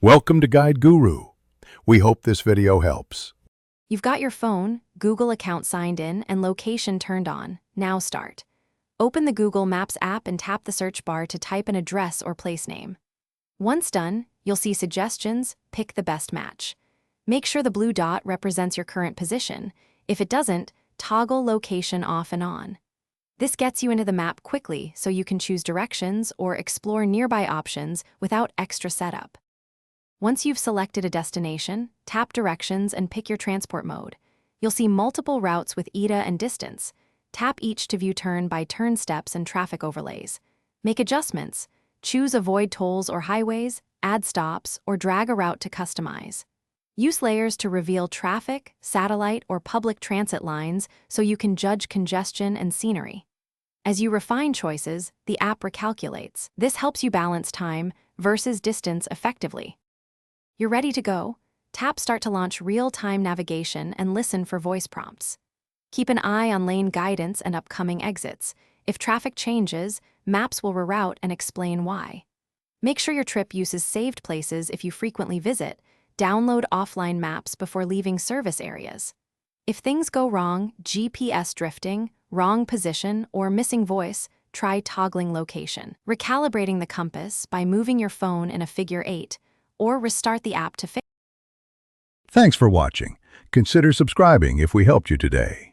Welcome to Guide Guru. We hope this video helps. You've got your phone, Google account signed in, and location turned on. Now start. Open the Google Maps app and tap the search bar to type an address or place name. Once done, you'll see suggestions. Pick the best match. Make sure the blue dot represents your current position. If it doesn't, toggle location off and on. This gets you into the map quickly so you can choose directions or explore nearby options without extra setup. Once you've selected a destination, tap Directions and pick your transport mode. You'll see multiple routes with ETA and distance. Tap each to view turn-by-turn steps and traffic overlays. Make adjustments. Choose Avoid tolls or highways, add stops, or drag a route to customize. Use layers to reveal traffic, satellite, or public transit lines so you can judge congestion and scenery. As you refine choices, the app recalculates. This helps you balance time versus distance effectively. You're ready to go? Tap Start to launch real-time navigation and listen for voice prompts. Keep an eye on lane guidance and upcoming exits. If traffic changes, maps will reroute and explain why. Make sure your trip uses saved places if you frequently visit. Download offline maps before leaving service areas. If things go wrong, GPS drifting, wrong position, or missing voice, try toggling location. Recalibrating the compass by moving your phone in a figure 8, or restart the app to fix. Thanks for watching. Consider subscribing if we helped you today.